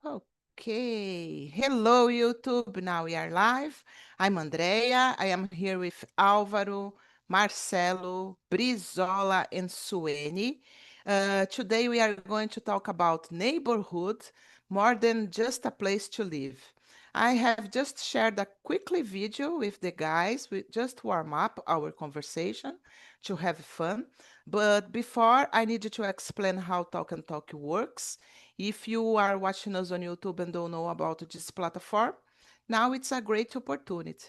Okay. Hello, YouTube. Now we are live. I'm Andrea. I am here with Álvaro, Marcelo, Brizola, and Sueni. Today we are going to talk about neighborhood more than just a place to live. I have just shared a quickly video with the guys. We just warm up our conversation to have fun. But before, I need to explain how Talk and Talk works. If you are watching us on YouTube and don't know about this platform, now it's a great opportunity.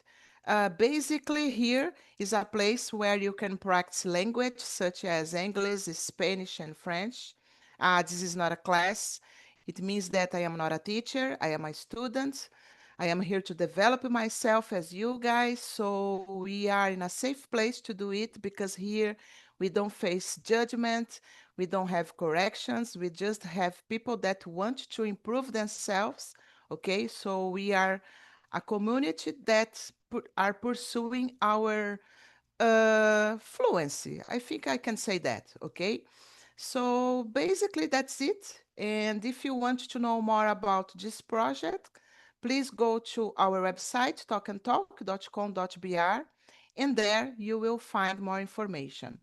Basically, here is a place where you can practice language such as English, Spanish, and French. This is not a class. It means that I am not a teacher, I am a student. I am here to develop myself as you guys, so we are in a safe place to do it because here we don't face judgment, we don't have corrections, we just have people that want to improve themselves. Okay, so we are a community that are pursuing our fluency. I think I can say that. Okay, so basically that's it. And if you want to know more about this project, please go to our website talkandtalk.com.br, and there you will find more information.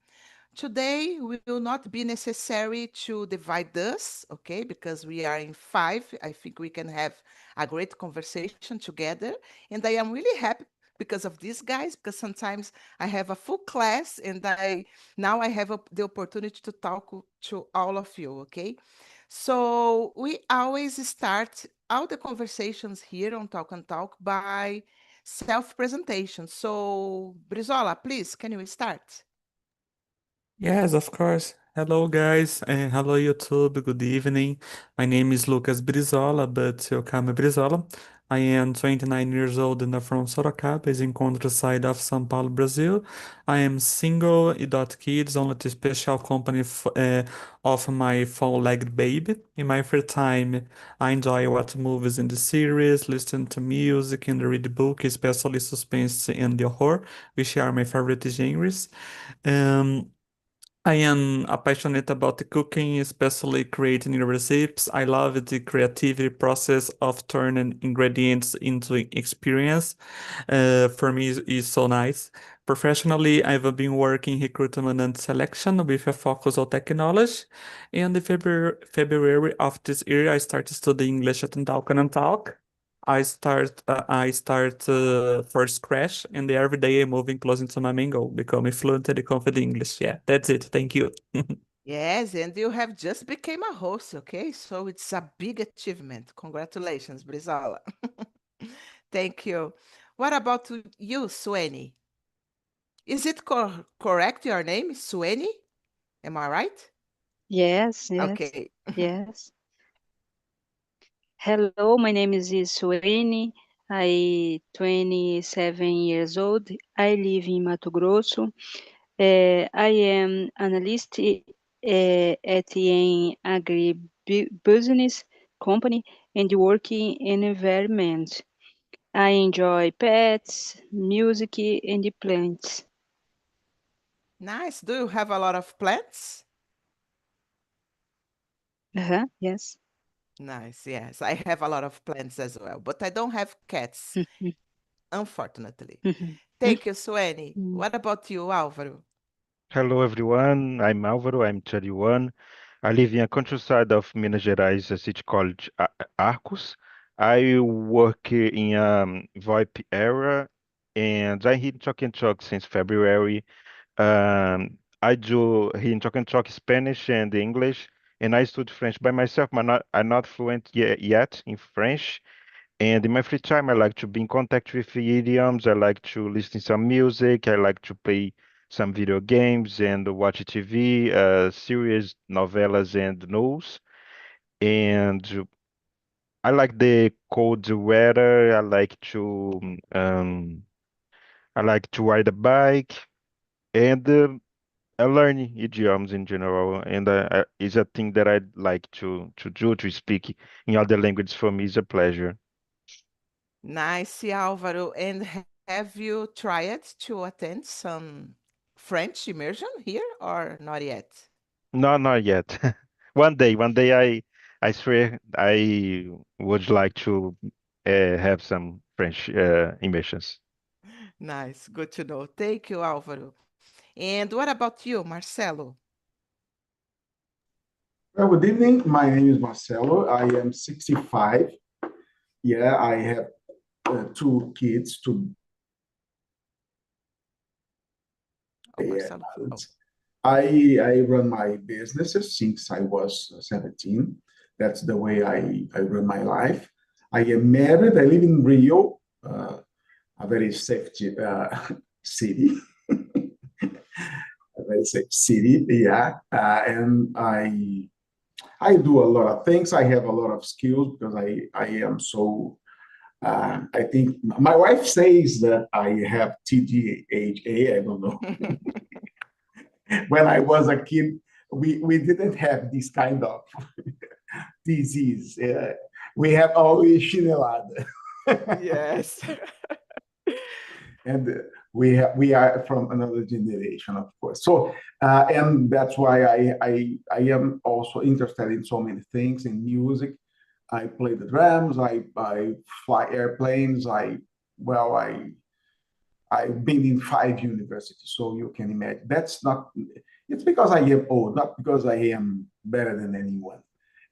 Today will not be necessary to divide us, okay, because we are in five. I think we can have a great conversation together. And I am really happy because of these guys, because sometimes I have a full class and I have the opportunity to talk to all of you, okay? So we always start all the conversations here on Talk and Talk by self-presentation. So Brizola, please, can you start? Yes, of course. Hello, guys, and hello, YouTube. Good evening. My name is Lucas Brizola, but you call me Brizola. I am 29 years old and I'm from Sorocaba, is in countryside of São Paulo, Brazil. I am single, adult kids, only the special company of my four-legged baby. In my free time, I enjoy watch movies and the series, listen to music, and read book, especially suspense and horror, which are my favorite genres. Um, I am passionate about the cooking, especially creating new recipes. I love the creativity process of turning ingredients into experience. For me, is so nice. Professionally, I've been working recruitment and selection with a focus on technology. In the February of this year, I started studying English at Talk and Talk. I start for scratch, and every day I'm moving closer to my main goal, becoming fluent and confident English. Yeah, that's it. Thank you. Yes, and you have just became a host, okay? So it's a big achievement. Congratulations, Brizola. Thank you. What about you, Sueni? Is it correct your name, Sueni? Am I right? Yes, yes, Okay. yes. Hello, my name is Suene. I 27 years old. I live in Mato Grosso. I am analyst at an agribusiness company and working in environment. I enjoy pets, music, and plants. Nice. Do you have a lot of plants? Yes. Nice. Yes, I have a lot of plants as well, but I don't have cats, unfortunately. Thank you, Sueni. What about you, Álvaro? Hello everyone, I'm Álvaro, I'm 31. I live in a countryside of Minas Gerais, a city called Arcos. I work in VoIP area and I hear Talk and Talk since February. I do hear Talk and Talk Spanish and English, and I study French by myself, but I'm not fluent yet in French. And in my free time, I like to be in contact with the idioms. I like to listen to some music. I like to play some video games and watch TV, series, novellas, and news. And I like the cold weather. I like to ride a bike, and I learn idioms in general. And it's a thing that I'd like to do to speak in other languages. For me, is a pleasure. Nice, Álvaro. And have you tried to attend some French immersion here or not yet? No, not yet. One day, I swear I would like to have some French immersions. Nice, good to know. Thank you, Álvaro. And what about you, Marcelo? Well, good evening. My name is Marcelo. I am 65. Yeah, I have two kids, two Oh, Marcelo. Oh, adults. I run my businesses since I was 17. That's the way I run my life. I am married. I live in Rio, a very safe city. A very safe city, yeah. And I do a lot of things. I have a lot of skills because I am so. I think my wife says that I have TDAH. I don't know. When I was a kid, we didn't have this kind of disease. We have only chinelada. yes. And we are from another generation, of course. So and that's why I am also interested in so many things in music. I play the drums. I fly airplanes. Well I've been in 5 universities, so you can imagine. That's not. It's because I am old, not because I am better than anyone.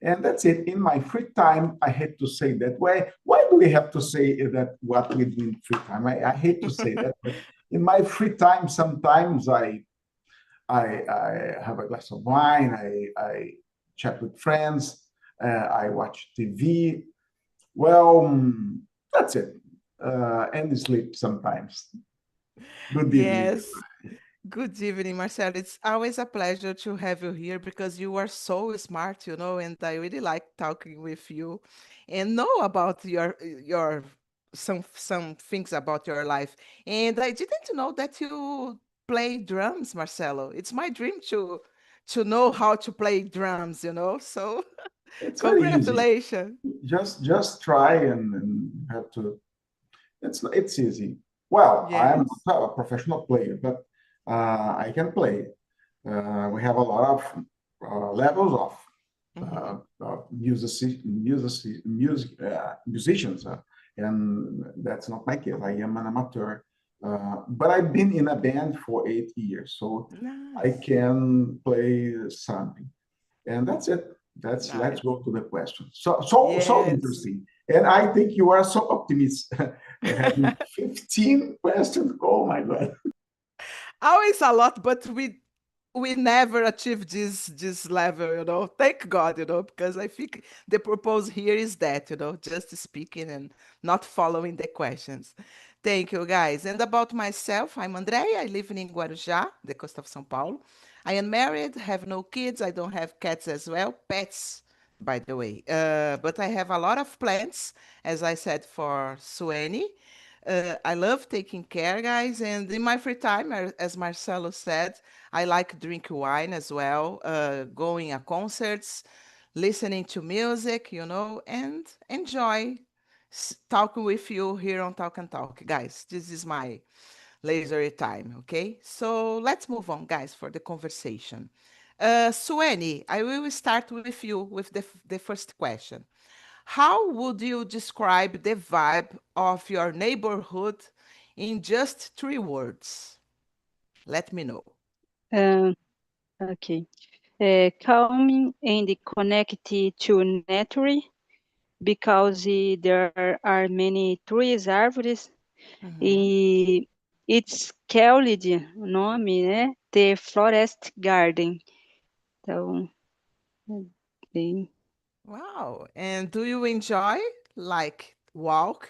And that's it. In my free time, I hate to say that. Why do we have to say that what we do in free time? I hate to say that, but in my free time, sometimes I have a glass of wine. I chat with friends. I watch TV. Well, that's it. And sleep sometimes. Good evening. Yes. Good evening, Marcelo. It's always a pleasure to have you here because you are so smart, and I really like talking with you and know about your some things about your life. And I didn't know that you play drums, Marcelo. It's my dream to know how to play drums. So It's very easy. congratulations. Just try and have to. It's easy. Well, I am Yes. not a professional player, but I can play. We have a lot of levels Mhm. musicians, and that's not my case. I am an amateur, but I've been in a band for 8 years, so I Nice. can play something. And that's it. Let's Nice. go to the question. So Yes. interesting. And I think you are so optimistic. Having 15 questions. Oh my God. Always a lot, but we never achieve this level. Thank God, because I think the purpose here is that, just speaking and not following the questions. Thank you, guys. And about myself, I'm Andrea. I live in Guarujá, the coast of São Paulo. I am married, have no kids. I don't have cats as well. Pets, by the way. But I have a lot of plants, as I said for Sueni. I love taking care, guys, and in my free time, as Marcelo said, I like drink wine as well, going at concerts, listening to music, and enjoy talking with you here on Talk and Talk, guys. This is my leisure time, okay? So let's move on, guys, for the conversation. Sueni, I will start with you with the first question. How would you describe the vibe of your neighborhood in just 3 words? Let me know. Uh, okay. Calming and connected to nature because there are many trees, árvores, Mhm. e it's called o nome, né? The Forest Garden. Então, é bem... Wow. And do you enjoy like walk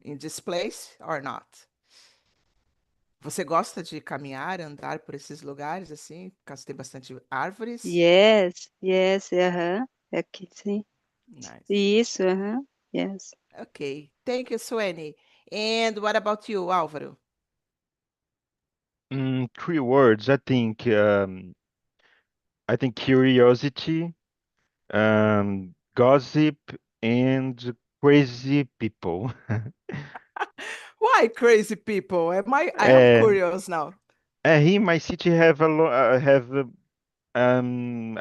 in this place or not? Você gosta de caminhar, andar por esses lugares assim, caso tem bastante árvores? Yes, yes, aham. Aqui, sim. Nice. Isso, aham. Yes. Okay. Thank you, Sueni. And what about you, Álvaro? 3 words. I think curiosity, gossip, and crazy people. Why crazy people? I am Uh, curious now. here in my city have a lot have um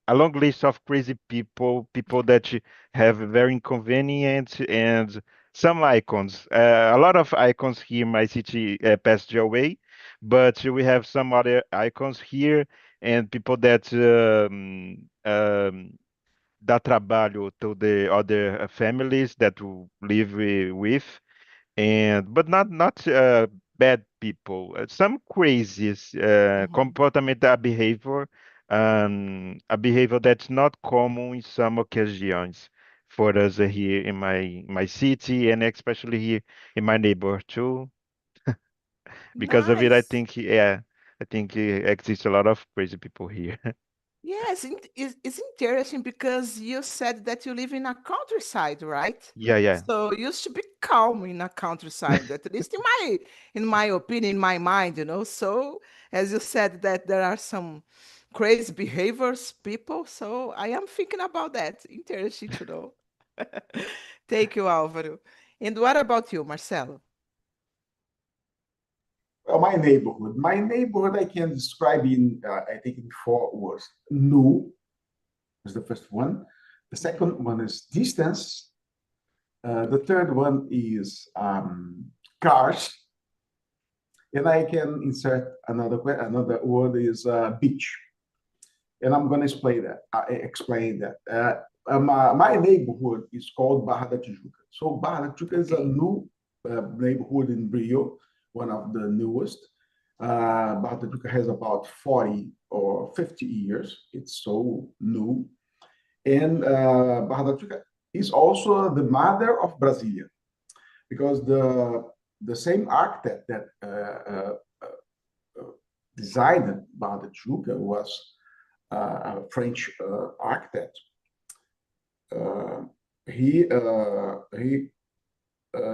a long list of crazy people, people that have very inconvenient and some icons. A lot of icons here in my city passed away, but we have some other icons here and people that dá trabalho to the other families that we live with, and but not bad people. Some crazies Mhm. comportament, a behavior that's not common in some occasions for us here in my city, and especially here in my neighborhood too. Because of it, I Nice. think yeah, I think exists a lot of crazy people here. Yes, it's interesting because you said that you live in a countryside, right? Yeah, yeah. So you should be calm in a countryside, at least in my opinion, in my mind, you know. So as you said that there are some crazy behaviors, people. So I am thinking about that. Interesting to know. Thank you, Álvaro. And what about you, Marcelo? Well, my neighborhood, I can describe I think, in 4 words. New is the first one. The second one is distance. The third one is cars, and I can insert another word is beach, and I'm going to explain that. My neighborhood is called Barra da Tijuca. So Barra da Tijuca is a Okay. new neighborhood in Rio, one of the newest. Barra da Tijuca has about 40 or 50 years. It's so new. And Barra da Tijuca is also the mother of Brasilia, because the same architect that designed Barra da Tijuca was a French architect. Uh, he uh, he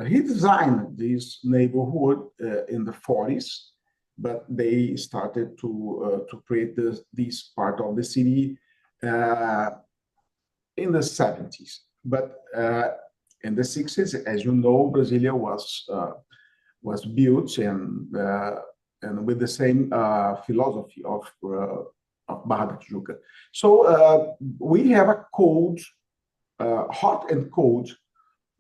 he designed this neighborhood in the 40s, but they started to create this part of the city uh, in the 70s. But in the 60s, as you know, Brasilia was built and with the same philosophy of Barra da Tijuca. So we have a cold, hot and cold,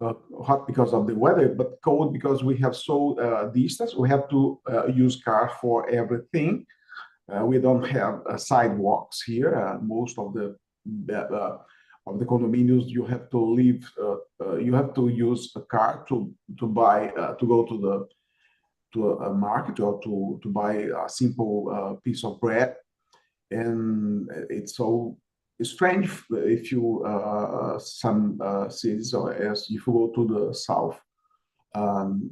hot because of the weather, but cold because we have so distance. We have to use car for everything. We don't have sidewalks here. Most of the condominiums, you have to leave. You have to use a car to buy to go to a market or to buy a simple piece of bread. And it's so strange if you some cities, or as if you go to the south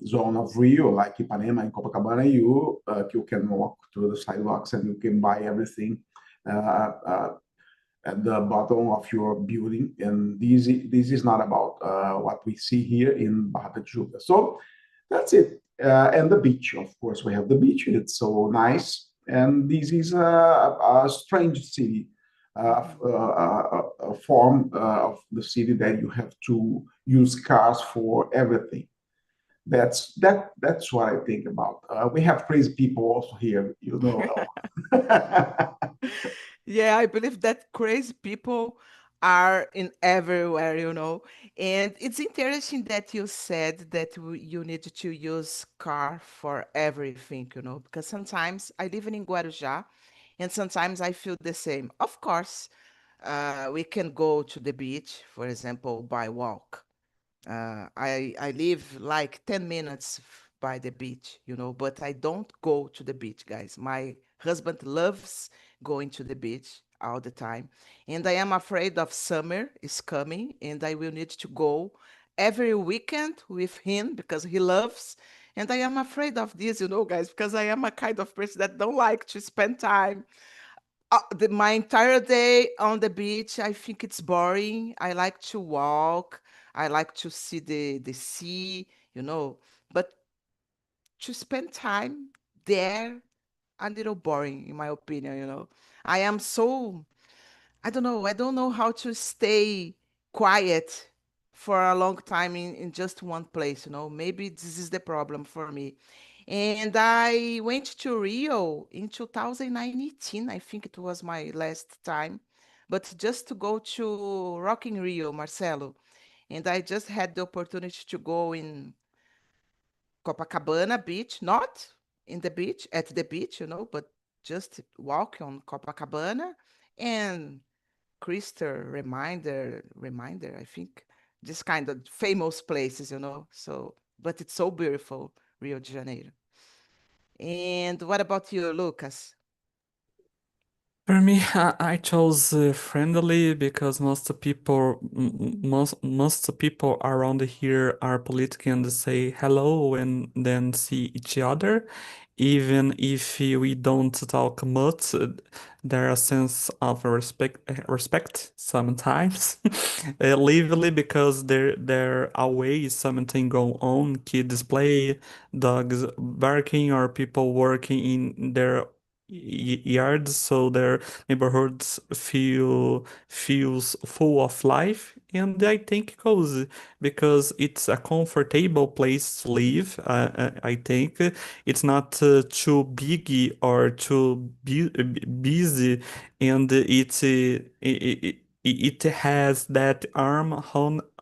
zone of Rio, like Ipanema and Copacabana, you can walk through the sidewalks and you can buy everything uh, uh, at the bottom of your building. And this is not about what we see here in Barra da Tijuca. So that's it. And the beach, of course, we have the beach. It's so nice. And this is a strange city, Mhm. a form of the city that you have to use cars for everything. That's what I think about. We have crazy people also here, you know. Yeah, I believe that crazy people are in everywhere, you know. And it's interesting that you said that you need to use car for everything, you know, because sometimes I live in Guarujá and sometimes I feel the same. Of course, we can go to the beach, for example, by walk. I live like 10 minutes by the beach, you know, but I don't go to the beach, guys. My husband loves going to the beach all the time. And I am afraid of summer is coming and I will need to go every weekend with him because he loves. And I am afraid of this, you know, guys, because I am a kind of person that don't like to spend time my entire day on the beach. I think it's boring. I like to walk. I like to see the sea, you know. But to spend time there, a little boring, in my opinion, you know. I am so I don't know. I don't know how to stay quiet for a long time in just one place, you know. Maybe this is the problem for me. And I went to Rio in 2019. I think it was my last time. but just to go to Rock in Rio, Marcelo. And I just had the opportunity to go in Copacabana beach, not in the beach, at the beach, but just walk on Copacabana and Crystal reminder, I think, this kind of famous places. So, but it's so beautiful, Rio de Janeiro. And what about you, Lucas? For me, I chose friendly because most people around here are political and say hello and then see each other. Even if we don't talk much, there a sense of respect sometimes. Lively because there always something going on, kids play, dogs barking, or people working in their yards, so their neighborhoods feels full of life, and I think cozy because it's a comfortable place to live. I think it's not too big or too busy, and it has that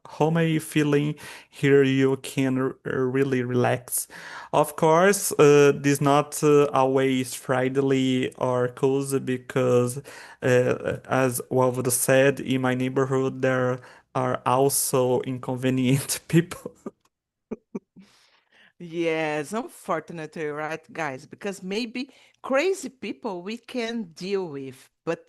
homey feeling. Here you can really relax. Of course, this not always friendly or cozy because, as Walter said, in my neighborhood there are also inconvenient people. Yes, unfortunately, right, guys? Because maybe crazy people we can deal with, but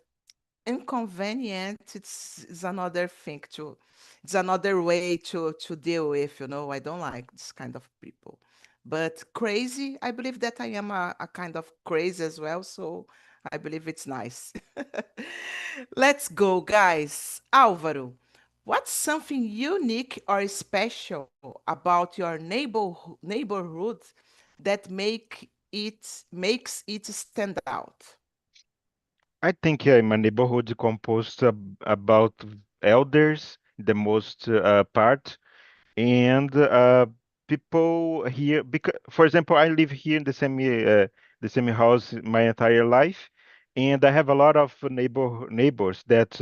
inconvenient it's another thing to it's another way to deal with. I don't like this kind of people, but crazy, I believe that I am a kind of crazy as well, so I believe it's nice. Let's go, guys. Álvaro, what's something unique or special about your neighborhood that makes it stand out? I think my neighborhood is composed about elders, the most part, and people here. Because, for example, I live here in the same house my entire life, and I have a lot of neighbors that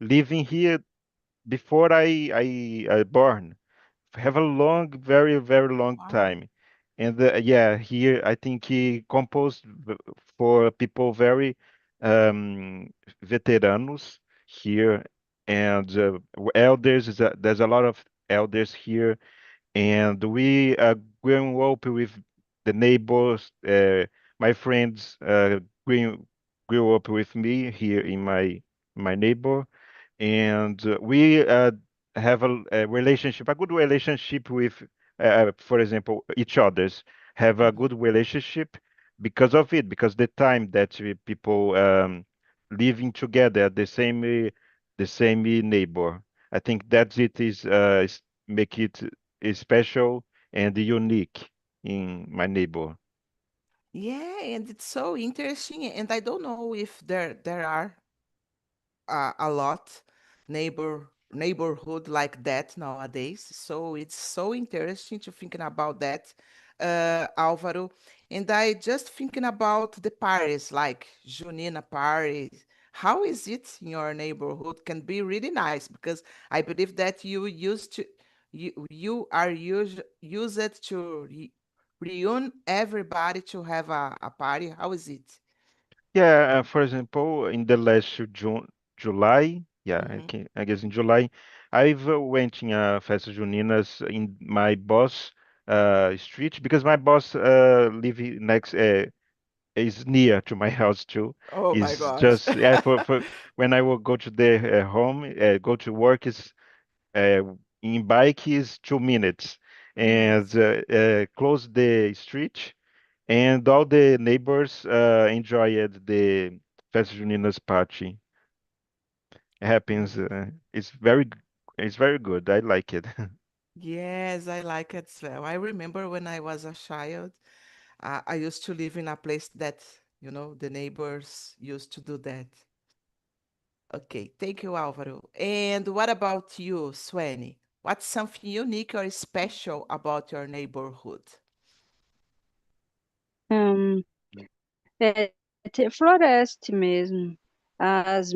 living here before I born. Have a long, very, very long Wow. time. And yeah, here I think he composed for people very um, veteranos here and elders. There's a lot of elders here, and we growing up with the neighbors. My friends grew up with me here in my neighbor, and we have a relationship, a good relationship with, for example, each others have a Mhm. good relationship because of it, because the time that people living together at the same neighbor. I think that's it is make it special and unique in my neighbor. Yeah, and it's so interesting. And I don't know if there are a lot neighborhood like that nowadays. So it's so interesting to thinking about that, Álvaro. And I just thinking about the parties like Junina parties. How is it in your neighborhood? Can be really nice because I believe that you are used to reunion everybody to have a party. How is it? Yeah, for example, in the last July, yeah, Mm-hmm. I guess in July, I've went in a festa juninas in my boss street because my boss live next is near to my house too. Oh my Is gosh. just yeah for when I will go to the home, go to work is uh, in bike is 2 minutes, and Yes. close the street, and all the neighbors enjoyed the Festa Juninas party. It happens. It's very good. I like it. Yes, I like it as well. I remember when I was a child, I used to live in a place that, the neighbors used to do that. Okay, thank you, Álvaro. And what about you, Sweni? What's something unique or special about your neighborhood? Hum, é ter floresta mesmo. As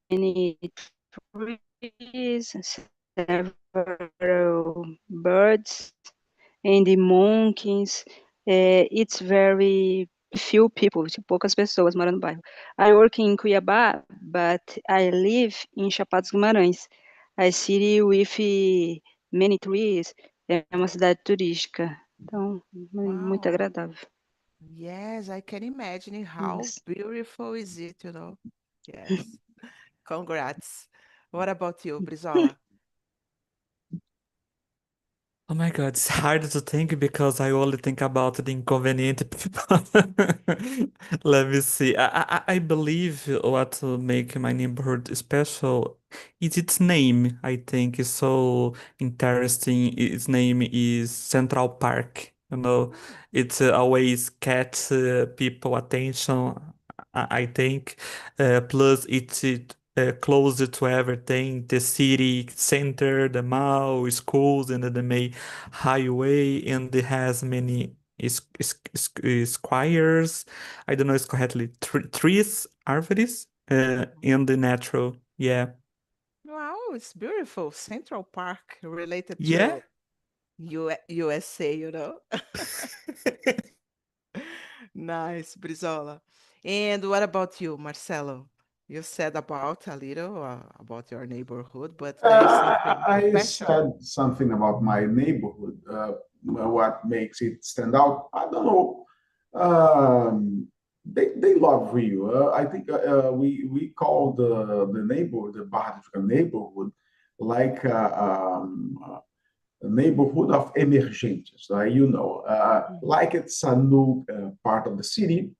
many trees, several birds, and the monkeys. It's very few people, poucas pessoas moram no bairro. I work in Cuiabá, but I live in Chapada dos Guimarães, a city with many trees. É uma cidade turística, então muito Wow. agradável. Yes, I can imagine how Yes. beautiful is it, you know? Yes. Congrats. What about you, Brizola? Oh my God, it's hard to think because I only think about the inconvenient people. Let me see. I believe what make my neighborhood special is its name. I think is so interesting. Its name is Central Park. You know, it always catch people attention. I think. Plus, it's close to everything, the city center, the mall, schools, and the main highway, and it has many squares. I don't know it's correctly, trees, árvores, in the natural. Yeah. Wow, it's beautiful. Central Park related Yeah. to USA, you know? Nice, Brizola. And what about you, Marcelo? You said about a little about your neighborhood, but there is something I special. said something about my neighborhood. What makes it stand out? I don't know. They love Rio. I think we call the neighborhood, the Barra de Juca neighborhood, like a neighborhood of emergentes. Like it's a new part of the city.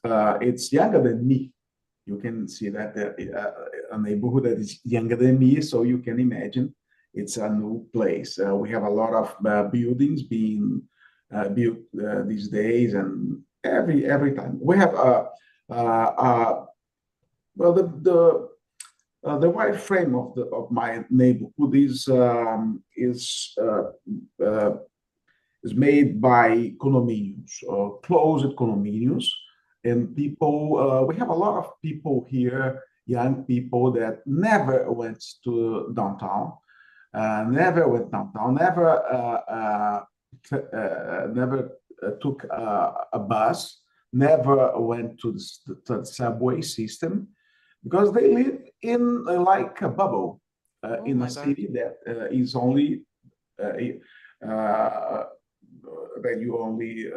It's younger than me. You can see that a neighborhood that is younger than me, so you can imagine it's a new place. We have a lot of buildings being built these days, and every time we have well the wide frame of my neighborhood is made by condominiums, closed condominiums, and people. We have a lot of people here, young people that never went to downtown, never took a bus, never went to the subway system, because they live in like a bubble Oh in a my God. city that is only uh, uh, that you only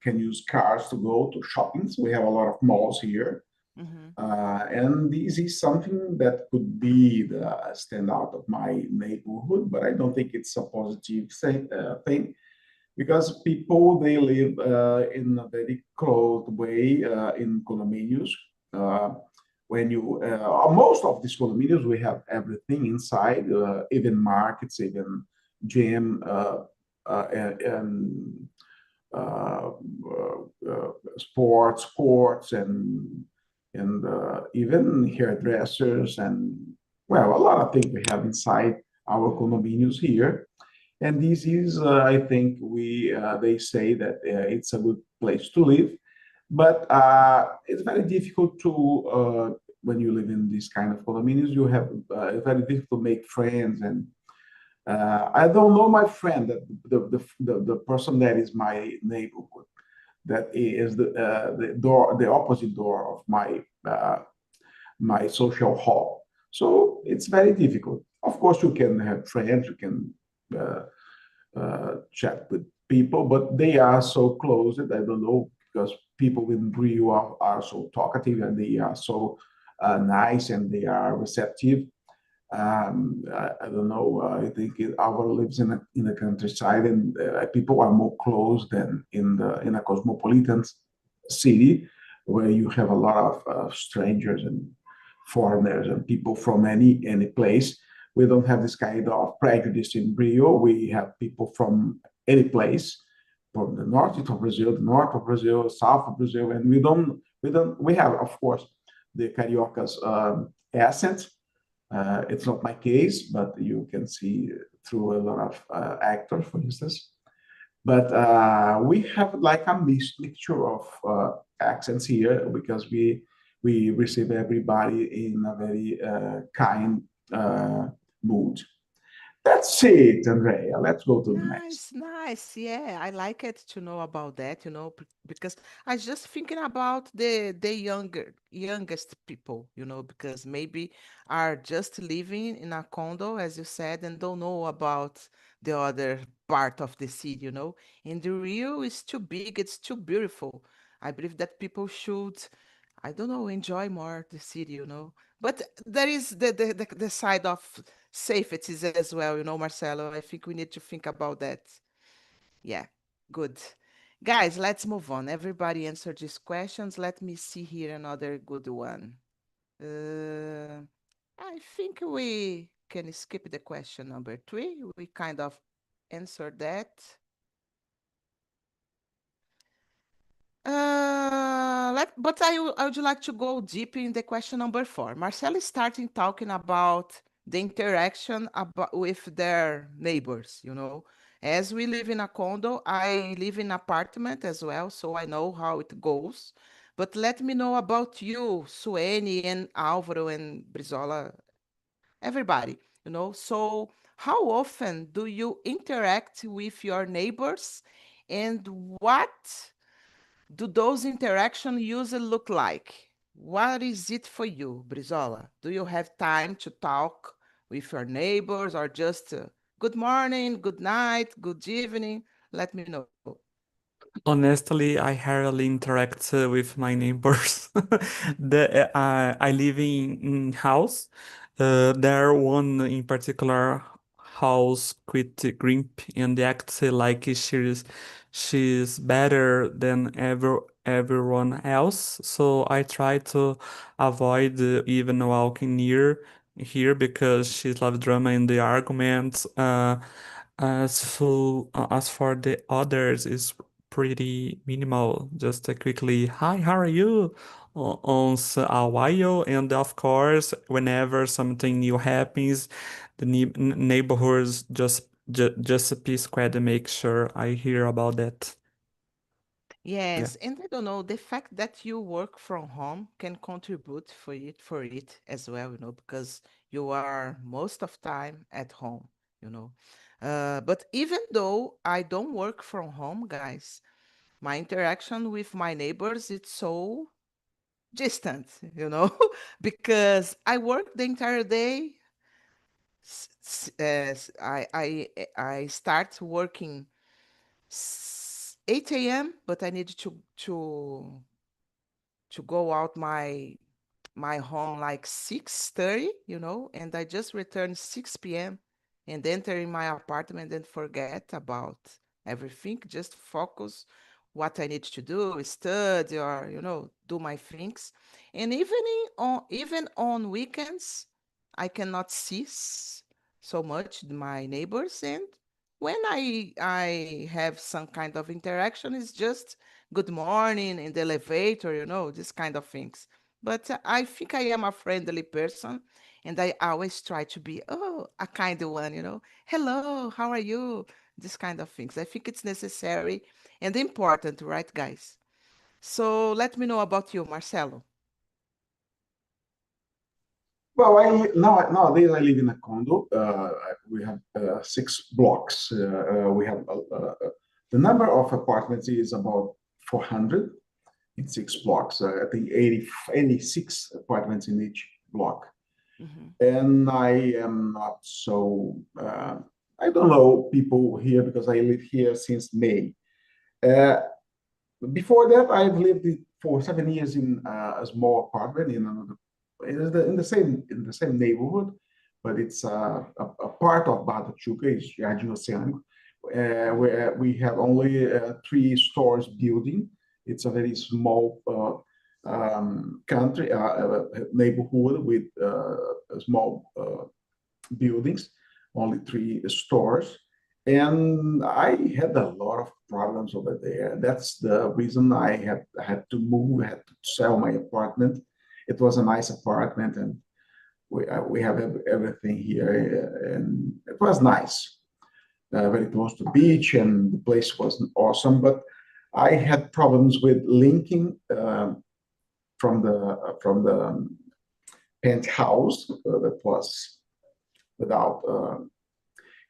can use cars to go to shoppings. We have a lot of malls here. Mhm. And this is something that could be the standout of my neighborhood, but I don't think it's a positive thing, because people, they live in a very closed way in condominiums. When you Most of these condominiums, we have everything inside, even markets, even gym, and uh, sports courts, and even hairdressers, and well, a lot of things we have inside our condominiums here. And this is, I think, they say that it's a good place to live, but it's very difficult to when you live in this kind of condominiums. You have It's very difficult to make friends, and I don't know my friend, that the person that is my neighborhood, that is the opposite door of my social hall. So it's very difficult. Of course, you can have friends, you can uh, chat with people, but they are so closed. I don't know, because people in Rio are so talkative, and they are so nice, and they are receptive. I don't know. I think our lives in the countryside, and people are more closed than in a cosmopolitan city, where you have a lot of strangers and foreigners and people from any place. We don't have this kind of prejudice in Rio. We have people from any place, from the north of Brazil, the north of Brazil, south of Brazil, and we have, of course, the Carioca's accent. It's not my case, but you can see through a lot of actors, for instance. But we have like a mixture of accents here, because we we receive everybody in a very kind mood. That's it, Andrea. Let's go to the next. Nice, nice. Yeah, I like it to know about that, because I just thinking about the youngest people, because maybe are just living in a condo, as you said, and don't know about the other part of the city, And the Rio is too big, it's too beautiful. I believe that people should, I don't know, enjoy more the city, But there is the side of safety as well, Marcelo. I think we need to think about that. Yeah, good. Guys, let's move on. Everybody answered these questions. Let me see here another good one. Uh, I think we can skip the question number 3. We kind of answered that. But I would like to go deep in the question number 4. Marcel is starting talking about the interaction with their neighbors, As we live in a condo, I live in apartment as well, so I know how it goes. But let me know about you, Suene and Álvaro and Brizola, everybody, So how often do you interact with your neighbors and what do those interactions usually look like? What is it for you, Brizola? Do you have time to talk with your neighbors or just good morning, good night, good evening? Let me know. Honestly, I hardly interact with my neighbors. I live in house. There one in particular house quite grimp and acts like she's better than everyone else. So I try to avoid even walking near here because she loves drama in the arguments. As for the others, is pretty minimal. Just a quickly, hi, how are you? Once a while, and of course, whenever something new happens, the neighborhoods just a piece squad to make sure I hear about that. Yeah. Yes, and I don't know, the fact that you work from home can contribute for it as well, because you are most of time at home, you know. But even though I don't work from home, guys, my interaction with my neighbors it's so distant, because I work the entire day. I start working 8 a.m., but I need to go out my home like 6:30, and I just return 6 p.m. and enter in my apartment and forget about everything, just focus what I need to do, study or, do my things. And even on weekends, I cannot see so much my neighbors. And when I have some kind of interaction, it's just good morning in the elevator, this kind of things. But I think I am a friendly person, and I always try to be, a kind one, Hello, how are you? This kind of things. I think it's necessary and important, right, guys? So let me know about you, Marcelo. Well, nowadays I live in a condo. We have 6 blocks. We have the number of apartments is about 400 in 6 blocks. I think 86 apartments in each block. Mhm. And I am not so. I don't know people here because I live here since May. Uh, Before that, I've lived for 7 years in a small apartment in another in the same neighborhood, but it's a part of Barra da Tijuca, is Jardim Oceânico, where we have only 3 stores building. It's a very small country neighborhood with small buildings, only 3 stores. And I had a lot of problems over there. That's the reason I had to move, had to sell my apartment. It was a nice apartment, and we have everything here, and it was nice, very close to the beach, and the place was awesome. But I had problems with linking from the penthouse that was without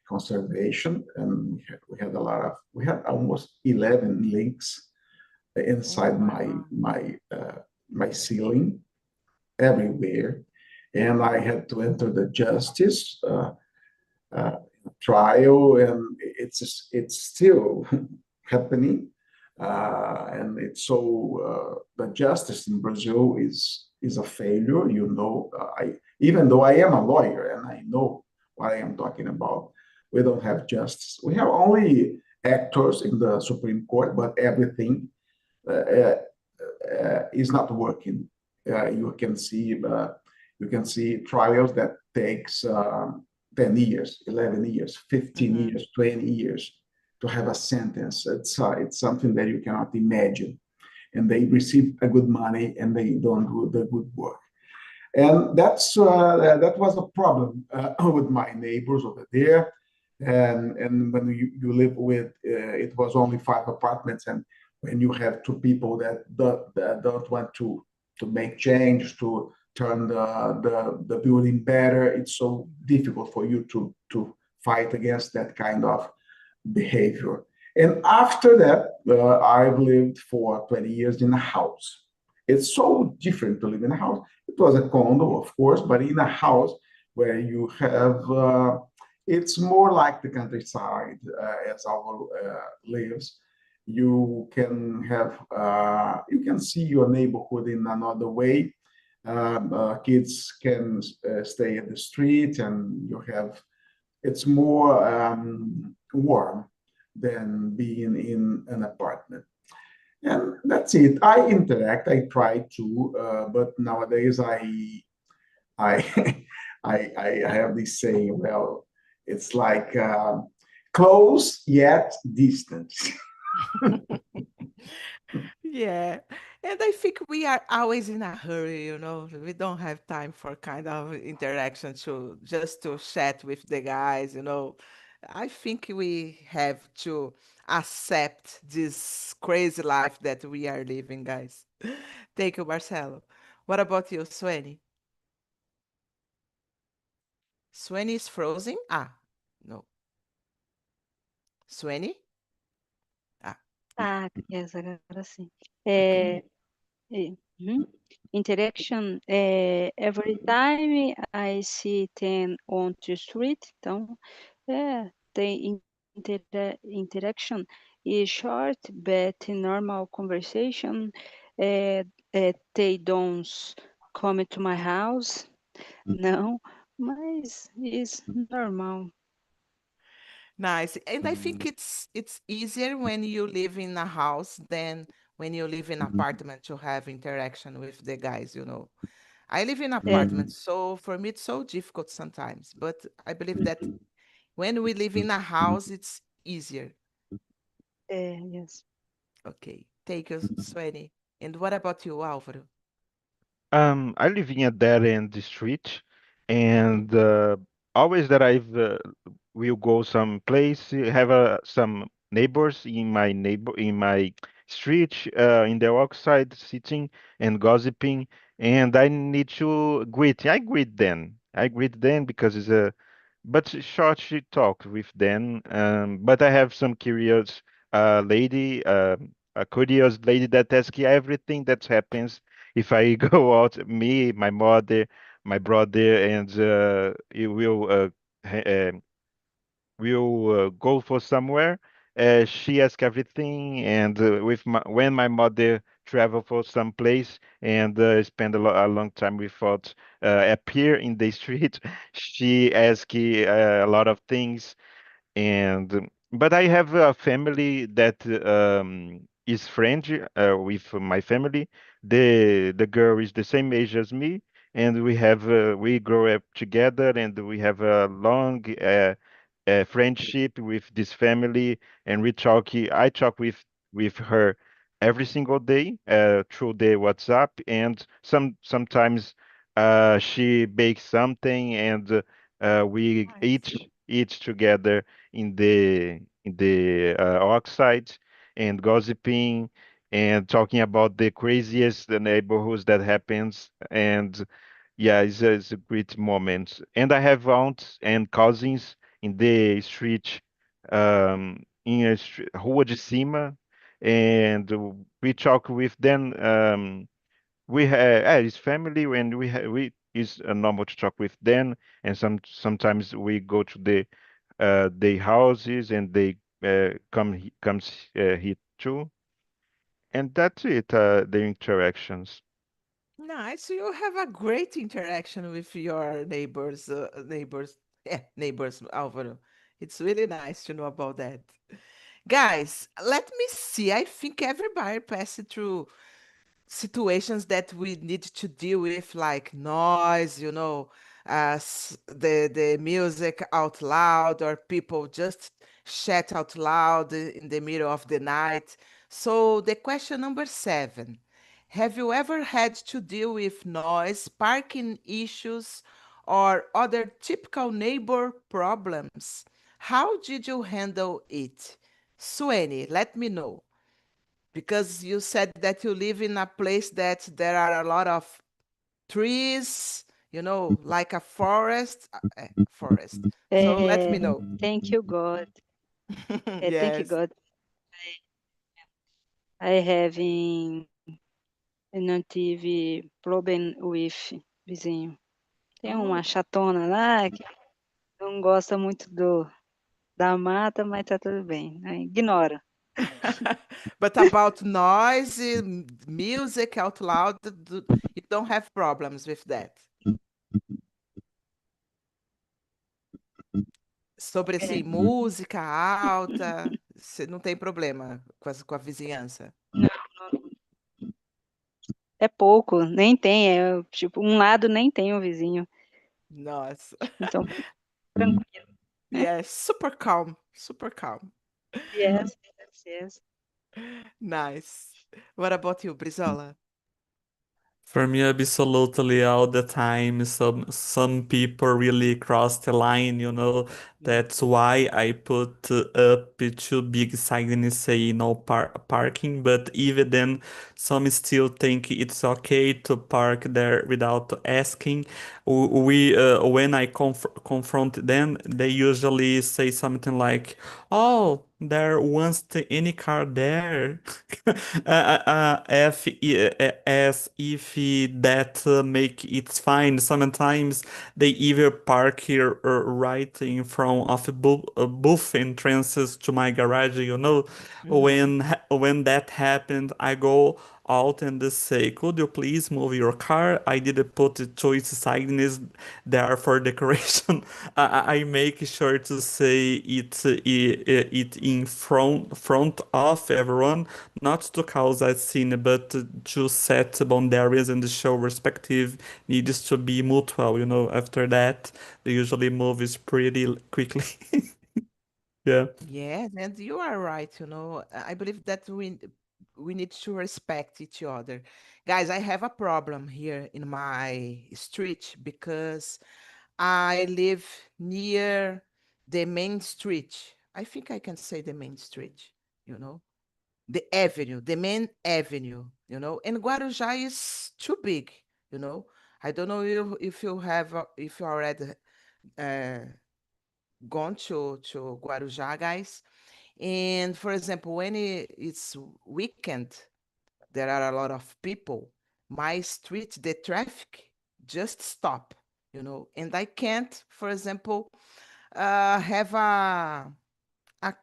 conservation, and we had almost 11 links inside my ceiling everywhere, and I had to enter the justice trial, and it's still happening, and it's so the justice in Brazil is a failure. Even though I am a lawyer and I know what I am talking about, we don't have justice. We have only actors in the Supreme Court, but everything is not working. You can see trials that takes 10 years, 11 years, 15 years, 20 years to have a sentence. It's something that you cannot imagine. And they receive a good money and they don't do the good work. And that was a problem with my neighbors over there. And when you live with, it was only 5 apartments, and when you have 2 people that don't want to make change, to turn the building better, it's so difficult for you to fight against that kind of behavior. And after that, I've lived for 20 years in a house. It's so different to live in a house. It was a condo, of course, but in a house where you have, it's more like the countryside as our lives. You can see your neighborhood in another way. Kids can stay at the street, and it's more warm than being in an apartment. And that's it. I interact. I try to, but nowadays I I have this saying. Well, it's like close yet distant. Yeah. And I think we are always in a hurry, We don't have time for kind of interaction just to chat with the guys. I think we have to accept this crazy life that we are living, guys. Thank you, Marcelo. What about you, Sweni? Sweni is frozen? No. Sweni? Ah, Yes, agora sim. okay. Interaction, every time I see them on the street, então, the interaction is short, but normal conversation. They don't come to my house, não, mas is normal. Nice. And I think it's easier when you live in a house than when you live in an apartment to have interaction with the guys. I live in an apartment, so for me it's so difficult sometimes. But I believe that when we live in a house, it's easier. Yes. Okay. Thank you, Sweni. And what about you, Álvaro? I live in a dead end street, and always that I will go some place, have some neighbors in my street, in the outside sitting and gossiping, and I need to greet. I greet them. I greet them because it's a but short she talk with them. But I have some curious lady, a curious lady that asks everything that happens if I go out, me, my mother, my brother, and you will go for somewhere. She asks everything, and when my mother travel for some place and spend a long time without appear in the street, she asks a lot of things. And but I have a family that is friendly with my family. The girl is the same age as me, and we grow up together, and we have a long friendship with this family, and I talk with her every single day through the WhatsApp, and sometimes she bakes something, and we Nice. eat together in the outside and gossiping. and talking about the craziest neighborhoods that happens. And yeah, it's a great moment. And I have aunts and cousins in the street, in a Rua de Cima, and we talk with them. We have it's family, and we is normal to talk with them, and sometimes we go to the houses, and they comes here too, and that's it. The interactions. Nice. You have a great interaction with your neighbors, Álvaro. It's really nice to know about that. Guys, let me see. I think everybody passed through situations that we need to deal with, like noise, the music out loud, or people just chat out loud in the middle of the night. So the question number 7: have you ever had to deal with noise, parking issues, or other typical neighbor problems? How did you handle it? Sueni, let me know, because you said that you live in a place that there are a lot of trees, like a forest. Forest. So let me know. Thank you, God. Thank you, Yes. God. I having eu não tive problem with vizinho. Tem Oh. uma chatona lá que não gosta muito da mata, mas tá tudo bem, né? Ignora. But about noise, music out loud, you don't have problems with that. Sobre assim, música alta, você não tem problema com a vizinhança. É pouco, nem tem, tipo, um lado nem tem um vizinho. Nossa. Então, tranquilo, né? Yes, super calm, super calm. Yes, yes, yes. Nice. What about you, Brizola? For me, absolutely all the time. Some people really cross the line, you know. That's why I put up two big signs say no parking. But even then, some still think it's okay to park there without asking. When I confront them, they usually say something like, "Oh, there wasn't any car there," as if that make it fine. Sometimes they even park here right in front of a booth entrances to my garage. You know, Mhm. when that happened, I go out and say, "Could you please move your car? I did put the choice signs there for decoration." I make sure to say it in front of everyone, not to cause a scene, but to set boundaries and show respective needs to be mutual. You know, after that, they usually move is pretty quickly. Yeah. Yes, and you are right. I believe that we need to respect each other. Guys, I have a problem here in my street because I live near the main street. I think I can say the main street, you know, the avenue, the main avenue, and Guarujá is too big, you know. I don't know if you already uh, gone to Guarujá, guys. And for example, when it's weekend, there are a lot of people. My street, the traffic just stop, and I can't, for example, have a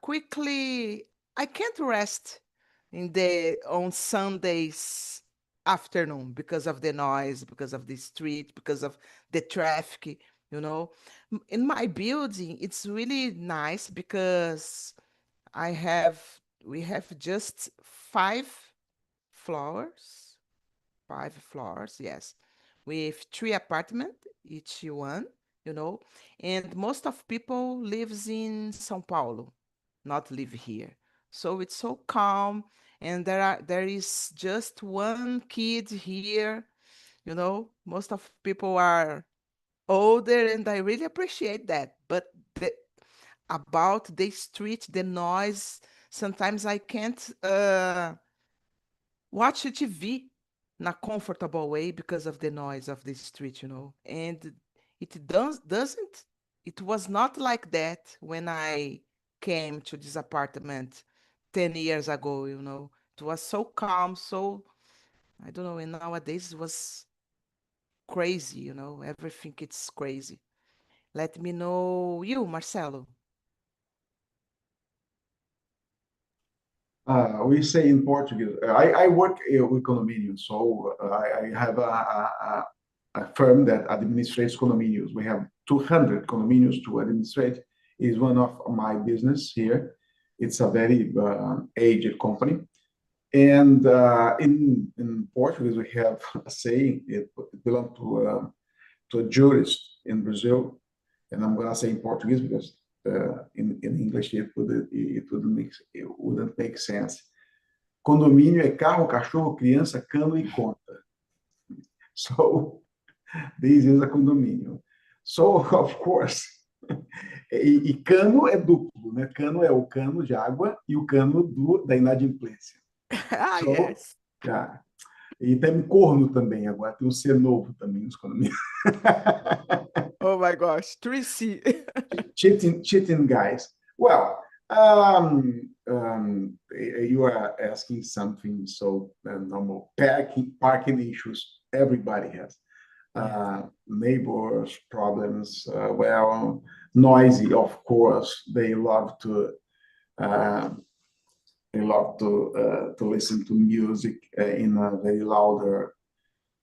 quickly. I can't rest on Sundays afternoon because of the noise, because of the street, because of the traffic. You know, in my building, it's really nice because I have we have just floors, five floors, yes, with three apartments, each one, and most of people lives in São Paulo, not live here. So it's so calm, and there is just one kid here, Most of people are older, and I really appreciate that. But about the street, the noise, sometimes I can't watch TV in a comfortable way because of the noise of the street, And it it was not like that when I came to this apartment 10 years ago. It was so calm, so I don't know, and nowadays it was crazy. Everything it's crazy. Let me know you, Marcelo. We say in Portuguese. I work with condominiums, so I have a firm that administrates condominiums. We have 200 condominiums to administrate. Is one of my business here. It's a very aged company. And in Portuguese, we have a saying, it belongs to a jurist in Brazil, and I'm gonna say in Portuguese because in English it wouldn't make sense. Condomínio é carro, cachorro, criança, cano e conta. So this is a condomínio. So of course, e cano é duplo, né? Cano é o cano de água e o cano da inadimplência. Ah, So, yes. yeah. E tem um corno também agora, tem um C novo também nos condomínios. Oh my gosh, 3C. cheating guys. Well, you are asking something so normal. Parking issues, everybody has. Neighbors problems. Well, noisy, of course. They love to listen to music in a very louder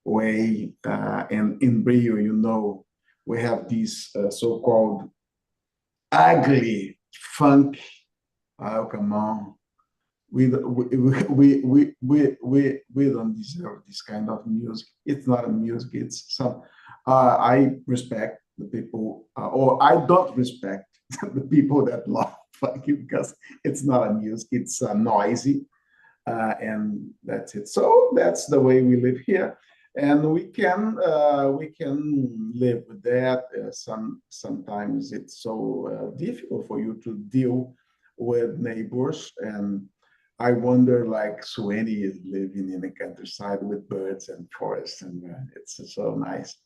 way. And in Rio, we have this so-called ugly funk. Oh, come on. We don't deserve this kind of music. It's not a music. It's some. I respect the people, or I don't respect the people that love funky because it's not a music. It's noisy, and that's it. So that's the way we live here, and we can live with that. Sometimes it's so difficult for you to deal with neighbors, and I wonder, like Sueni is living in the countryside with birds and forests, and it's so nice.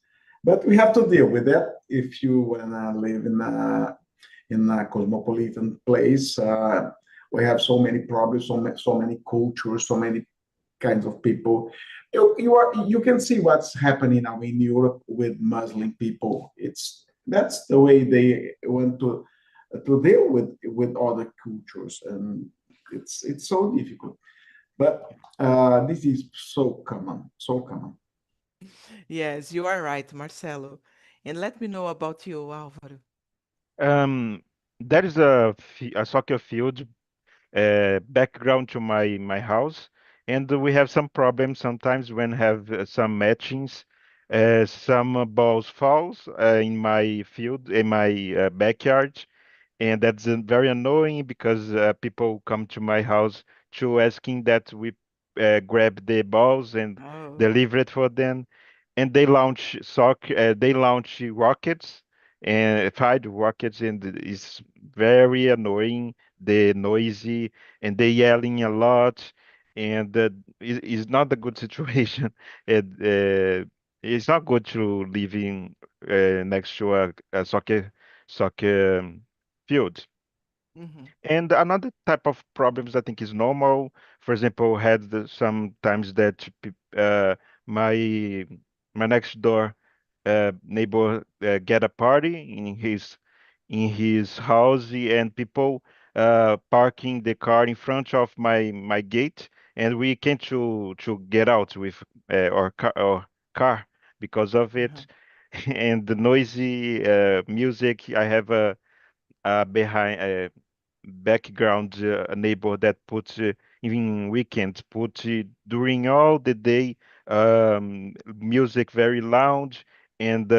But we have to deal with that if you wanna live in a cosmopolitan place. We have so many problems, so many cultures, so many kinds of people. You can see what's happening now in Europe with Muslim people. That's the way they want to deal with other cultures, and it's so difficult. But this is so common, so common. Yes, you are right, Marcelo. And let me know about you, Álvaro. There is a soccer field background to my house, and we have some problems sometimes when have some matchings. Some balls falls in my field, in my backyard, and that's very annoying because people come to my house to asking that we grab the balls and Oh. deliver it for them, and they launch rockets and fired rockets, and it's very annoying. They're noisy and they yelling a lot, and it's not a good situation. It's not good to live in next to a soccer field. Mhm. And another type of problems I think is normal. For example, had sometimes that my my next door neighbor get a party in his house, and people parking the car in front of my gate, and we can't to get out with our car because of Uh-huh. it, and the noisy music. I have a behind background neighbor that puts even weekends put during all the day music very loud, and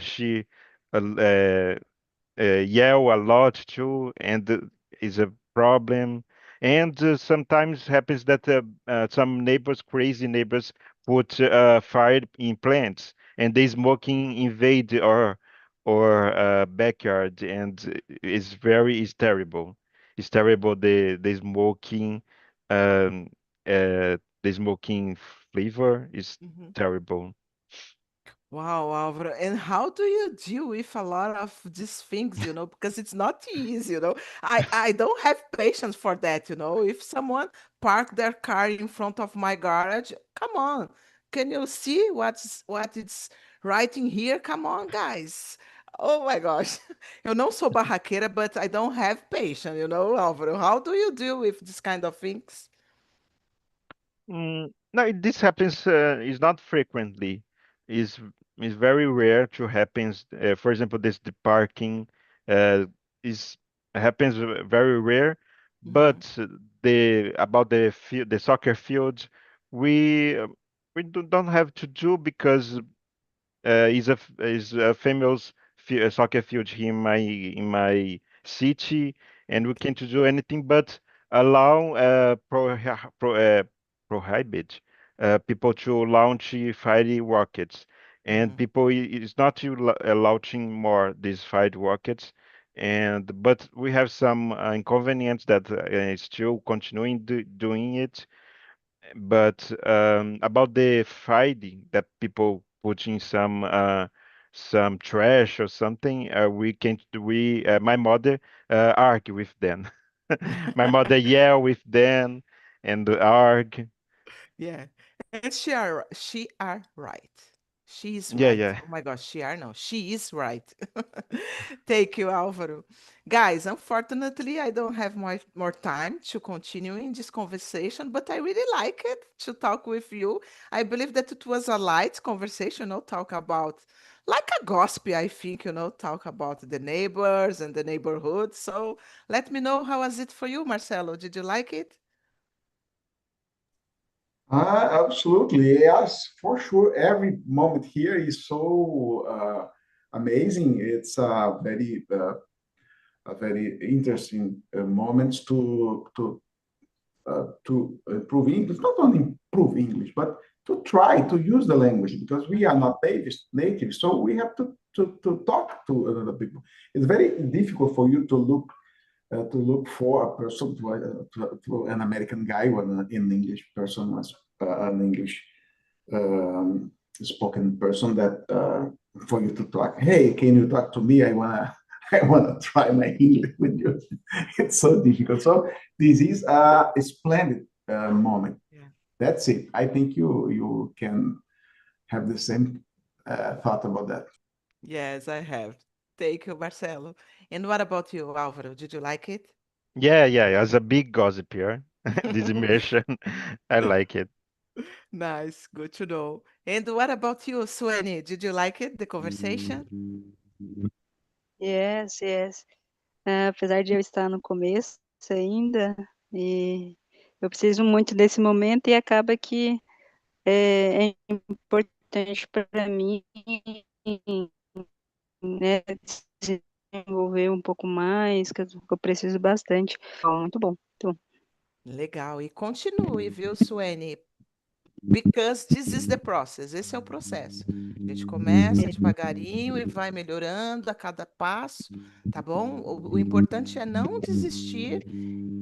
she uh, uh, yell a lot too, and is a problem. And sometimes happens that some neighbors, crazy neighbors, put fire in plants, and they smoking invade our backyard, and it's terrible. It's terrible. The smoking um, uh, the smoking flavor is Mhm. terrible. Wow, Álvaro. And how do you deal with a lot of these things, because it's not easy. I don't have patience for that. If someone park their car in front of my garage, come on. Can you see what it's writing here? Come on, guys. Oh my gosh. Eu não sou barraqueira, but I don't have patience, Álvaro. How do you deal with this kind of things? No, this happens is not frequently. Is is very rare to happens. For example, this the parking uh, is happens very rare. Mhm. But the about the field, the soccer field, we uh, don't have to do because is a famous soccer field here in my city, and we can't do anything but allow prohibit people to launch fire rockets, and Mm. people is not to launching more these fire rockets. And but we have some inconvenience that still continuing doing it, but about the fighting that people put in some trash or something, we can we my mother argue with them. My mother yell with them and argue. Yeah. And she are right. She is Yeah, right. yeah. Oh my gosh, she are no. She is right. Thank you, Álvaro. Guys, unfortunately, I don't have more time to continue in this conversation, but I really like it to talk with you. I believe that it was a light conversation, talk about like a gossip, I think, talk about the neighbors and the neighborhood. So let me know how was it for you, Marcelo? Did you like it? Absolutely, yes, for sure. Every moment here is so amazing. It's a very interesting moments to improve English. Not only improve English, but to try to use the language because we are not native. So we have to talk to other people. It's very difficult for you to look for a person to an American guy or an English person, an English spoken person that for you to talk. Hey, can you talk to me? I wanna try my English with you. It's so difficult. So this is a splendid moment. Yeah. That's it. I think you can have the same thought about that. Yes, I have. Thank you, Marcelo. And what about you, Álvaro? Did you like it? Yeah, yeah, as a big gossip here. This immersion, I like it. Nice, good to know. And what about you, Suene? Did you like it, the conversation? Yes, yes. Apesar de eu estar no começo ainda, e eu preciso muito desse momento e acaba que é importante para mim, né, desenvolver um pouco mais, que eu preciso bastante. Bom, muito bom, muito bom. Legal. E continue, viu, Suene? Because this is the process. Esse é o processo. A gente começa devagarinho e vai melhorando a cada passo, tá bom? O importante é não desistir.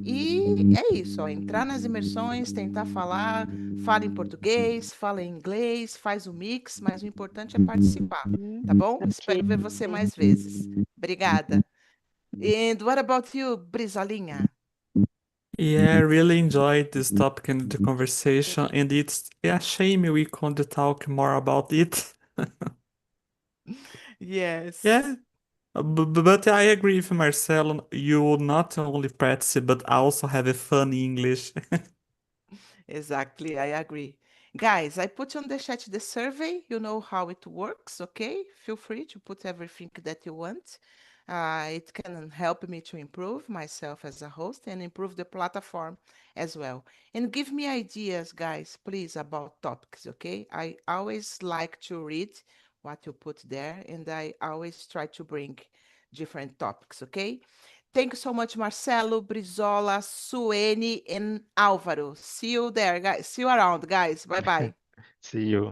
E é isso, ó, entrar nas imersões, tentar falar, fala em português, fala em inglês, faz o mix, mas o importante é participar, tá bom? Espero Ok. ver você mais vezes. Obrigada. And what about you, Brizolinha? Yeah, I really enjoyed this topic and the conversation, and it's a shame we can't talk more about it. Yes. Yeah, but I agree with Marcelo. You will not only practice but also have a fun English. Exactly, I agree. Guys, I put on the chat the survey. You know how it works, okay? Feel free to put everything that you want. It can help me to improve myself as a host and improve the platform as well. And give me ideas, guys, please, about topics, okay? I always like to read what you put there, and I always try to bring different topics, okay? Thank you so much, Marcelo, Brizola, Suene, and Álvaro. See you there, guys. See you around, guys. Bye bye. See you.